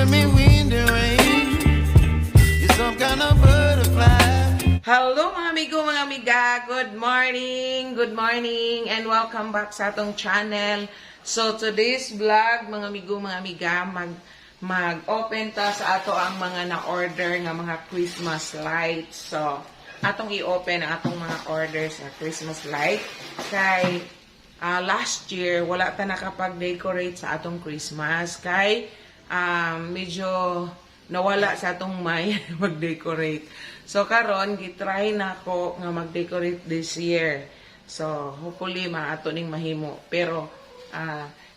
giving me wind and rain. You're some kind of butterfly. Hello mga amigo, mga amiga. Good morning, and welcome back sa atong channel. So today's vlog, mga amigo, mga amiga, mag-open ta sa ato ang mga na-order nga mga Christmas lights. So atong i-open ang atong mga orders sa Christmas light. Kay last year wala ta nakapag-decorate sa atong Christmas kay medyo nawala sa atong may mag-decorate. So karon gitry nako nga mag-decorate this year. So hopefully maato ning mahimo. Pero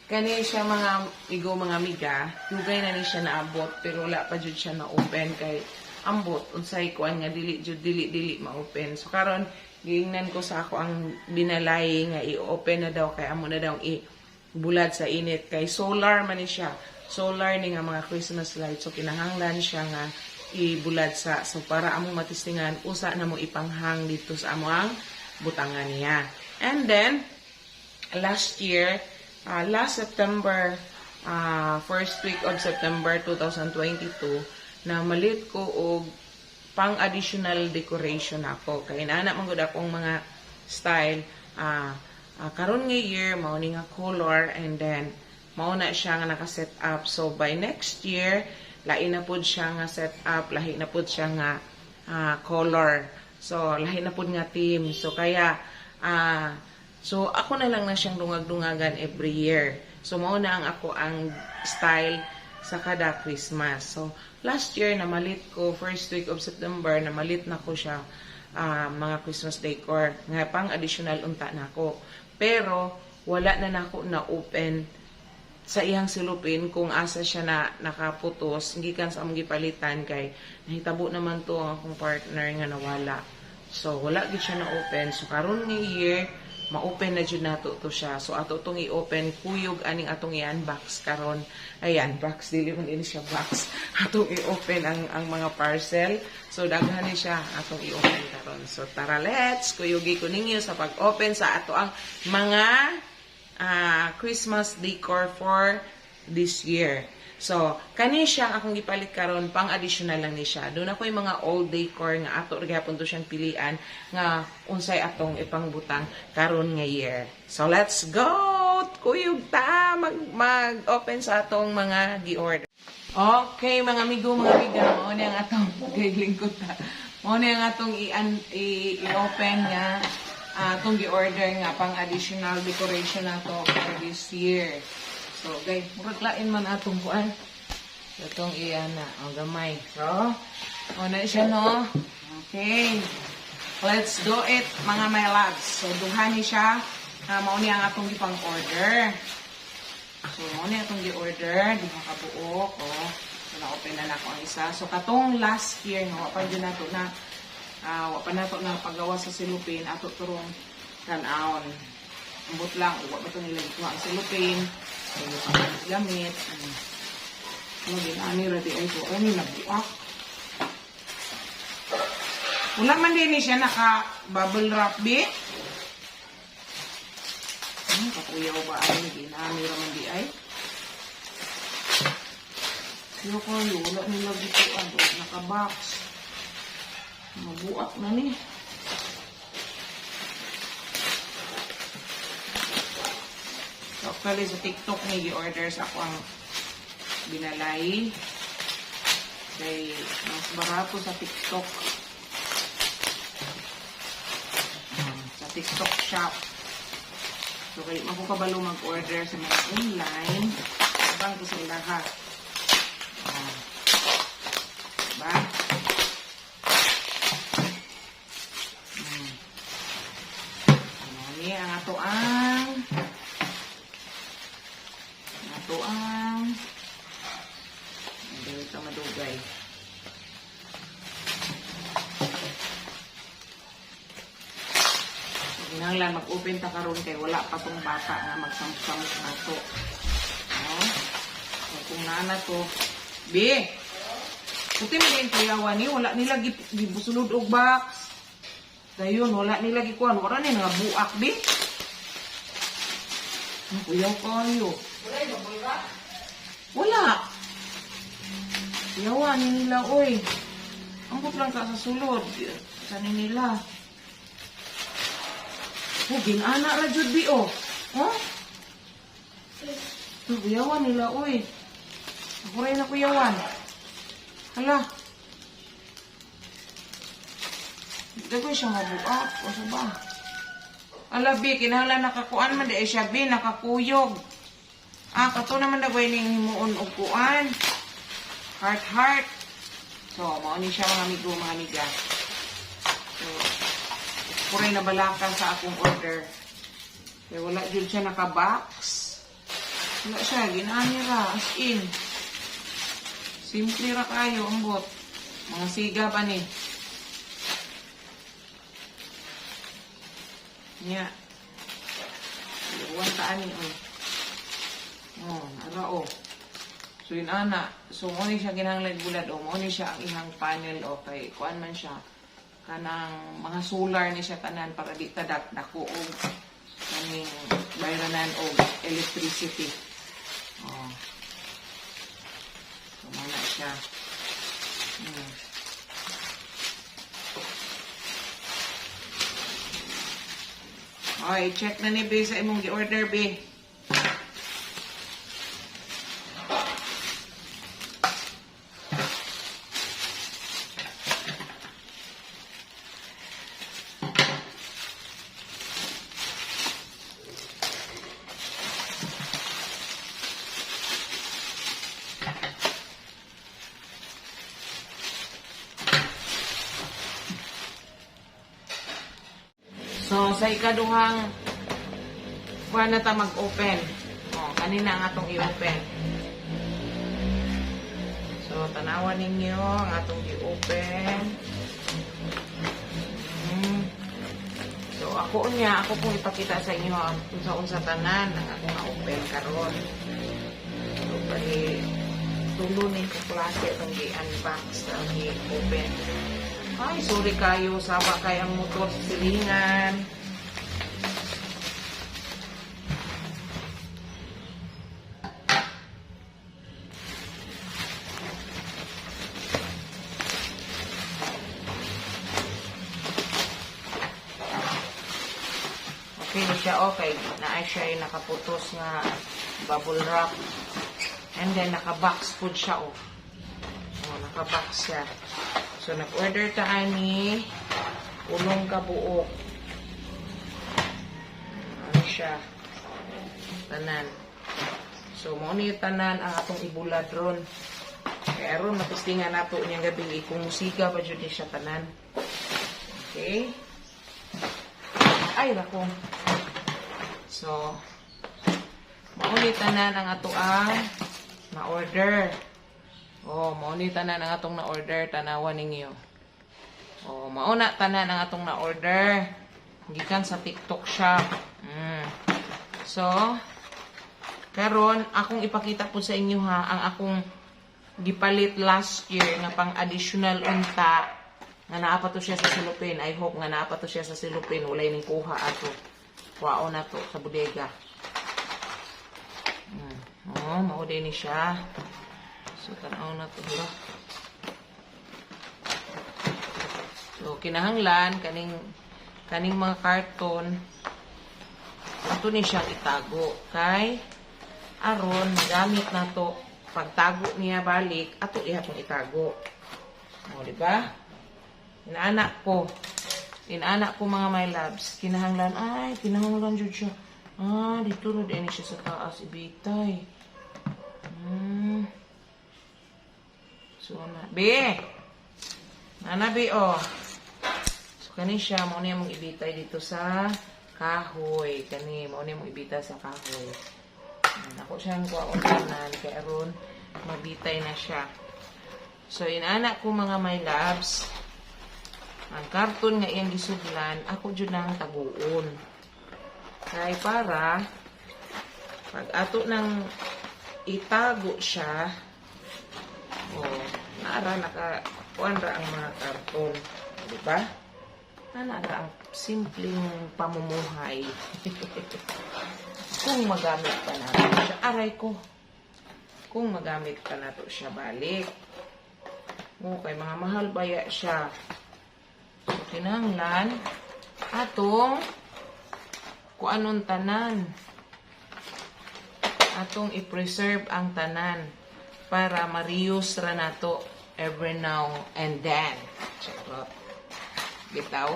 kani siya mga igo mga amiga, dugay na ni siya naabot pero wala pa jud siya na open kay ambot unsay kuan nga dili ma-open. So karon giingnan ko sa ako ang binalay nga i-open na daw kay amo na daw i-bulad sa init kay solar man ni siya. Solar ni nga mga Christmas lights. So kinahanglan siya nga ibulad sa so para among matistingan usa na mo ipanghang dito sa among butangan niya. And then last year last September first week of September 2022 na malit ko og pang additional decoration ako kay naana man gud akong mga style karon nga year mao ni nga color and then mao na siya nga naka-set up. So by next year lahi na pud siya nga set up, lahi na pud siya nga color. So lahi na pud nga theme. So kaya so ako na lang na siyang dungag-dungagan every year. So mao na ako ang style sa kada Christmas. So last year namalit ko first week of September namalit na ko siya mga Christmas decor nga pang additional unta nako. Pero wala na nako na open sa iyang silupin kung asa siya na nakaputos, hindi kan sa among gipalitan kay nahitabo naman to ang akong partner nga nawala. So wala gid siya na open. So karon nga year ma-open na jud nato to siya. So ato tong i-open kuyog aning atong i-unbox karon. Ayan, box dili man ini siya box. Atong i-open ang mga parcel. So daghan ni siya atong i-open karon. So tara, let's kuyugi ko ninyo sa pag-open sa ato ang mga Christmas decor for this year. So, kani siya akong gipalit karon pang additional lang ni siya. Doon ako yung mga old decor nga ato gyapon to siyang pilian nga unsay atong ipangbutang karon nga year. So, let's go! Kuyog ta mag-open sa atong mga gi-order. Okay, mga amigo, mga amiga, mao ni ang atong gaylingkod ta. Mao ni ang atong i-open nga itong gi-order nga pang additional decoration na to for this year. So, guys, murag lain man atong kuan. Itong iyan na. O, gamay. So, o na siya, no? Okay. Let's do it, mga my loves. So, duhani siya. Mauni ang atong gipang order. So, mauni atong gi-order. Duha ka buok. O, so, na-open na na ako ang isa. So, katong last year, no, wapal din nato na wapa nato na paggawa sa silupin ato turong tan-aon ambot lang uwa ba ito nila ito ang silupin so gamit ano din ani ready ay ko ani nabuak wala man din siya naka bubble wrap bi kakuyaw ba ay hindi na ani raman di ay sino ko wala nila dito naka box mabuak na ni. So, actually, sa TikTok ni i-orders ako ang binalay. Kaya, mas barato sa TikTok. Sa TikTok shop. So, kaya makukabalo mag-order sa mga online. Abang ko sa ilaha. Diba? Ang atoang hindi ito madugay ginanglan mag-open ta karon kay wala pa tong bata nga magsamok-samok na to so kung nana to puti mo din kuyawan ni wala nila gibusulod og box dayon wala nila gikuan wala ni nga buak kuyaw kayo. Wala. Yawa ni nila, oy. Ambot lang ka sa sulod. Sa nila. Oh, ginana ra jud bi, oh. Oh? Yawan nila, oy. Ako rin ako yawan. Hala. Hindi ko siya mabuak. O sa ba? Ala, bi, kinahanglan nakakuan man. Di siya, bi, nakakuyog. Kato naman na gawin yung himuon o kuan. Heart. So, mauni siya mga amigo, mga amiga. So, ako rin nabalaka sa akong order. Kaya wala dyan siya naka-box. Wala siya, ginani ra, as in. Simple ra kayo, ambot. Mga siga pa ni. Nya. Iwan taan ni, oh. Oh, ara, oh. So, yun, ana. So, muna siya ginanglag bulad, oh. Muna siya ang ihang panel, okay. Kuan man siya. Kanang mga solar ni siya tanan para di tadak dako og kaning bayranan og electricity. Oh. So, mana siya. Okay, check na ni Be sa imong gi-order, Be. So, sa ikaduhang kuha na ta mag-open. O, kanina ang atong i-open. So, tanawan ninyo ang atong i-open. So, ako pong ipakita sa inyo ang unsa-unsa tanan ang akong na-open karon. So, bali, tulunin ko klase itong i-unbox ang i-open. Ay, sorry kayo. Sawa kayo ang motor sa silingan. Okay na siya. Okay. Naay siya yung nakaputos nga bubble wrap. And then, naka-box food siya, oh. Oh, naka-box siya. So, nag-order ta ani ulong kabuok. Ano siya? Tanan. So, mo ni tanan ang atong ibulad ron. Kaya ron, matistingan nato niyang gabi kung musiga pa dyan siya tanan. Okay? Ay, nako. So, mauni tanan ang ato ang na-order. Oh, mauni tanan ang atong na-order, tanawan ninyo. Oh, mauna tanan ang atong na-order. Gikan sa TikTok shop. So, karon akong ipakita po sa inyo ha, ang akong gipalit last year nga pang additional unta nga naapa to siya sa silupin. I hope nga naapa to siya sa silupin. Walay ning kuha ato. Kuhaon na to sa bodega. Oh, mao din ni siya. So, tanaw na ito. So, kinahanglan, kaning mga karton, ato ni siyang itago. Kay, aron, gamit na to, pagtago niya balik, ato ihapong itago. O, diba? Inaanak ko mga my loves, kinahanglan dyan siya. Dito na din siya sa taas, ibitay. So, Be! Be, oh. So, kani siya, mauna yung mong ibitay dito sa kahoy. Mauna yung mong ibitay sa kahoy. Ako siyang kuwaon tanan, kaya ron, mabitay na siya. So, inaanak ko mga my loves, ang karton nga iyang gisudlan, ako dyan ang taguon. Kaya para, pag ato nang itago siya, naara nakakuan ra ang mga karton, di ba? Naara ang simpleng pamumuhay. Kung magamit pa nato siya, aray ko. Kung magamit pa nato siya balik. Okay, mga mahal baya siya. So, kinahanglan atong kung anong tanan. Atong i-preserve ang tanan para ma-reuse ra nato every now and then. Charot. Bitaw.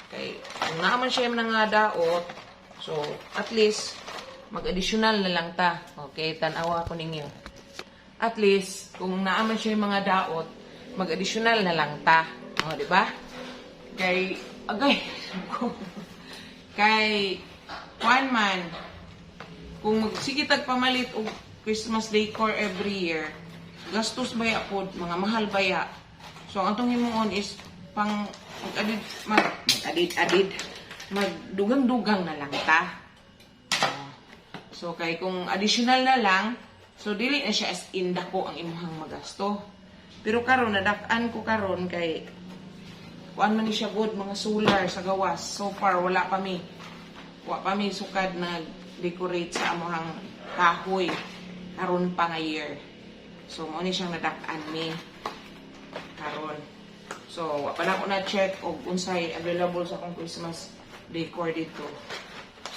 Okay. Kung naaman siya yung mga daot, so at least mag-additional na lang ta. Okay, tanawa ko ninyo. At least, kung naaman siya yung mga daot, mag-additional na lang ta. O, di ba? Kay, kay, one man, kung sige tagpamalit og Christmas decor every year, gastos baya po, mga mahal baya. So, ang atong himuon is, pang, magdugang-dugang na lang ta. So, kay kung additional na lang, so, dili na siya as in dako ang imuhang magasto. Pero karon nadak-an ko karon kay kuan man ni siya good mga solar sa gawas. So far wala pa mi sukad na decorate sa amuhang kahoy karon pa nga year. So mo ni siyang nadak-an mi karon. So wa pa na ko na check og unsay available sa akong Christmas decor dito.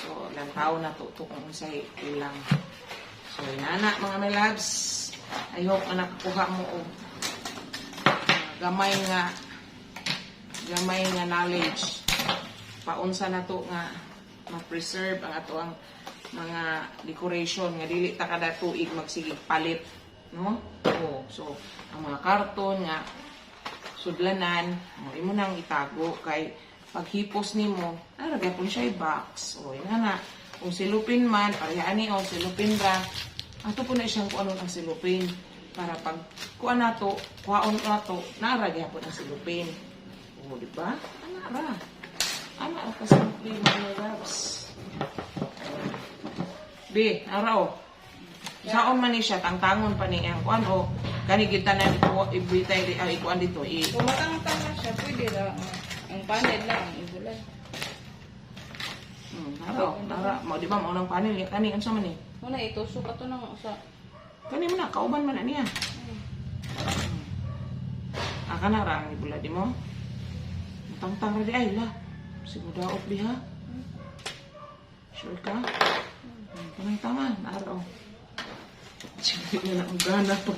So lantaw na to kung unsay ilang. So, inana mga my loves. I hope na nakakuha mo og gamay nga knowledge. Paunsa na to nga ma-preserve ang ato ang mga decoration nga dili ta kada tuig magsigig palit, no? So, ang mga karton nga sudlanan, imo nang itago kay paghipos nimo, ara gyapon siya i-box. O, inana. Kung silupin man, parehaan ni o silupin ra, ato po na siyang kung ano ang silupin. Para pag kuha na to, kuhaon na to, naaragyan po ng silupin. O, di ba? Anara. Anara ka silupin, mga loves. B, ara o. Saon man ni siya, tangtangon pa ni ang kuhan o, kanigita na ibitay, ikuan dito. Kung matang-tang na siya, pwede lang. Ang panel lang, ang ibulay. Nara, mau di ba mau nang panel ya kani ansa man ni? Muna itusok ato nang usa. Kani man na kauban man na niya. Kana ra ang ibula di mo. Tangtang ra di ay la. Siguro daot diha. Sure ka? Kanang tama, naro. Sige na ang gana to.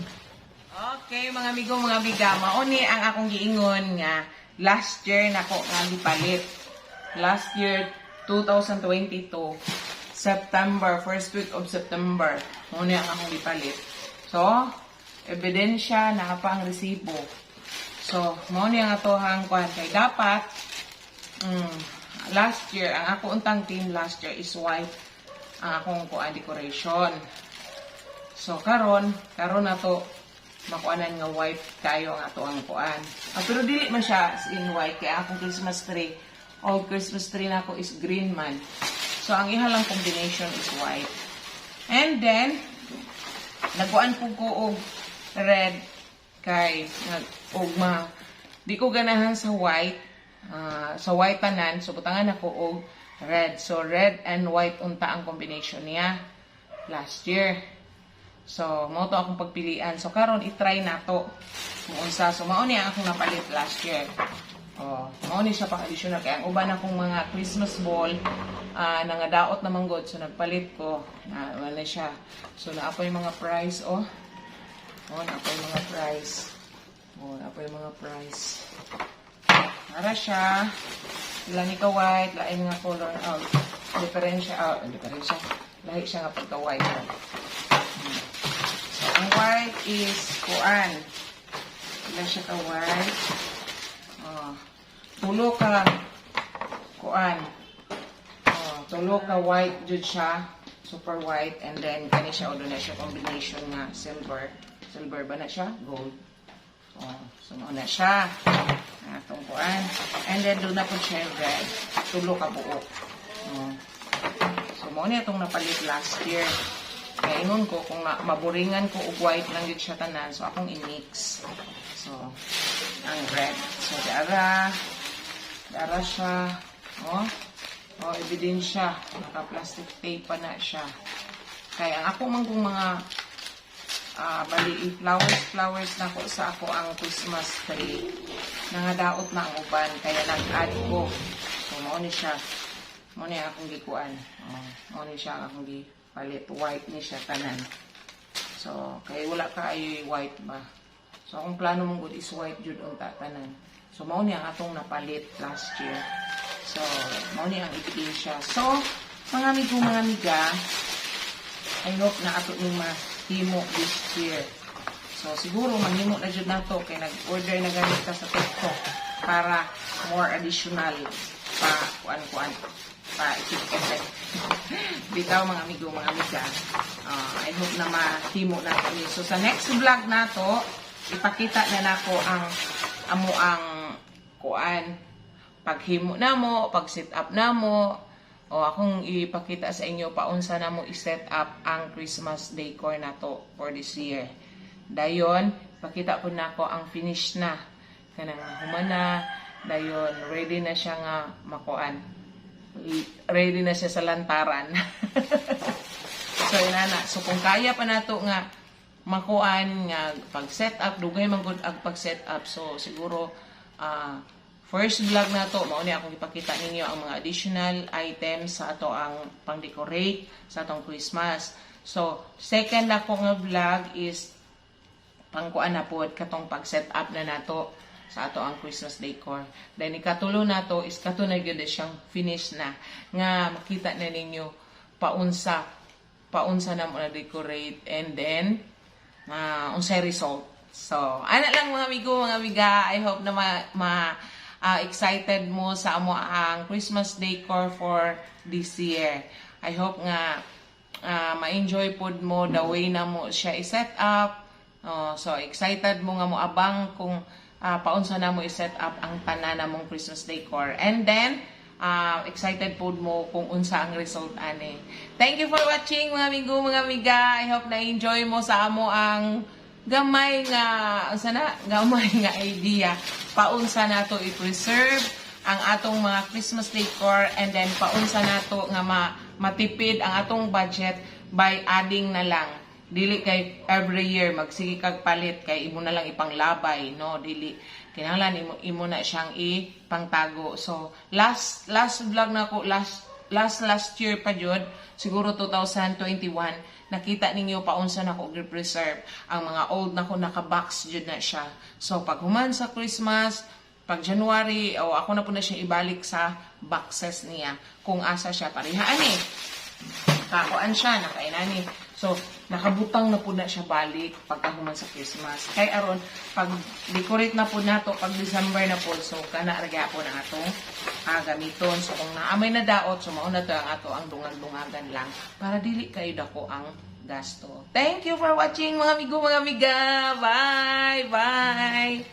Okay, mga amigo, mga amiga, mao ni ang akong giingon nga last year nako nga gipalit. Last year 2022, September, first week of September, muna ang akong ipalit. So, ebidensya, nakapa ang resibo. So, muna ang atohang kuhan kay dapat, last year, ang ako untang team last year is white, ang akong kuhan decoration. So, karon na to, makuanan nga white kayo ang ato ang kuhan. Pero dili man siya as in white, kaya akong Christmas tree, all Christmas tree na ako is green man. So, ang ihalang combination is white. And then, nagkuan po ko og red kay ugma. Di ko ganahan sa white. Sa white tanan. So, butangan ako og red. So, red and white unta ang combination niya last year. So, mao to akong pagpilian. So, karon i-try na to. Unsa. So, mao niya akong napalit last year. Mao ni siya pang additional kaya ang uban akong mga Christmas ball nangadaot na manggod so nagpalit ko wala siya. So na pa yung mga price na pa yung mga price. Na pa yung mga price. Ara siya. Sila ni ka white, lain nga color diferensya. Lahi siya nga pagka white. So ang white is kuan. Sila siya ka white. Tulo ka kuan. Tulo ka white jud siya, super white, and then kani siya odo na siya combination nga silver. Silver ba na siya? Gold. So mao na siya. Atong kuan. And then doon na po siya red. Tulo ka buok. So mao ni atong napalit last year. Kaya ingon ko kung maburingan ko og white lang jud siya tanan, so akong i-mix. So ang red. So dara siya. Ebidensya. Naka-plastic tape pa na siya. Kaya ang ako man kung mga bali flowers na ko sa ako ang Christmas tree. Nangadaot na ang uban kaya nag-add ko. So mao ni siya. Mao ni akong gikuan. Mao ni siya akong gipalit. White ni siya tanan. So kay wala ka ay white ba. So akong plano mong good is white jud ang tanan. So mao ni ang atong napalit last year. So mao ni ang ipili siya. So mga amigo, mga amiga, I hope na ato ni mahimo this year. So siguro manghimo na jud nato kay nag-order na ganit ka sa TikTok para more additional pa kuan pa ikit-ikit. Bitaw mga amigo, mga amiga. I hope na mahimo na kami. So sa next vlog nato, ipakita na nako ang amo ang kuan paghimo namo, pag-set up namo. O akong ipakita sa inyo paunsa na mo i-set up ang Christmas decor na to for this year. Dayon, pakita po na ako ang finish na. Kanang humana, dayon, ready na siya nga makuan. Ready na siya sa lantaran. So, inana. So, kung kaya pa nato nga makuan nga pag-set up, dugay man gud ang pag-set up. So, siguro, first vlog na to, mao ni akong ipakita ninyo ang mga additional items sa ato ang pang-decorate sa atong Christmas. So, second ako nga vlog is pangkuan na po katong pag-set up na nato sa ato ang Christmas decor. Then ikatulo na to is kato na gyud siyang finish na nga makita na ninyo paunsa na mo na decorate and then unsay result. So, ana lang mga amigo, mga amiga, I hope na excited mo sa amo ang Christmas decor for this year. I hope nga ma-enjoy pod mo the way na mo siya i-set up. So excited mo nga mo abang kung paunsa na mo i-set up ang tanan namong Christmas decor. And then excited pod mo kung unsa ang result ani. Thank you for watching mga amigo, mga amiga. I hope na enjoy mo sa amo ang gamay nga idea paunsa nato i-preserve ang atong mga Christmas decor and then paunsa nato nga matipid ang atong budget by adding na lang dili kay every year magsige kag palit kay imo na lang ipanglabay no dili kinahanglan imo na siyang ipangtago. So last vlog na ko last year pa jud siguro 2021 nakita ninyo paunsa na ko i-preserve ang mga old na ko naka-box jud na siya. So pag human sa Christmas, pag January, ako na po na siya ibalik sa boxes niya kung asa siya pareha ani. Kakuan siya nakainani. So nakabutang na po na siya balik pagka human sa Christmas. Kay aron pag decorate na po nato pag December na po so kana ra gyapon ang atong gamiton. So kung naamay na daot so mao na to ang ato ang dungag-dungagan lang para dili kayo dako ang gasto. Thank you for watching mga amigo, mga amiga. Bye! Bye!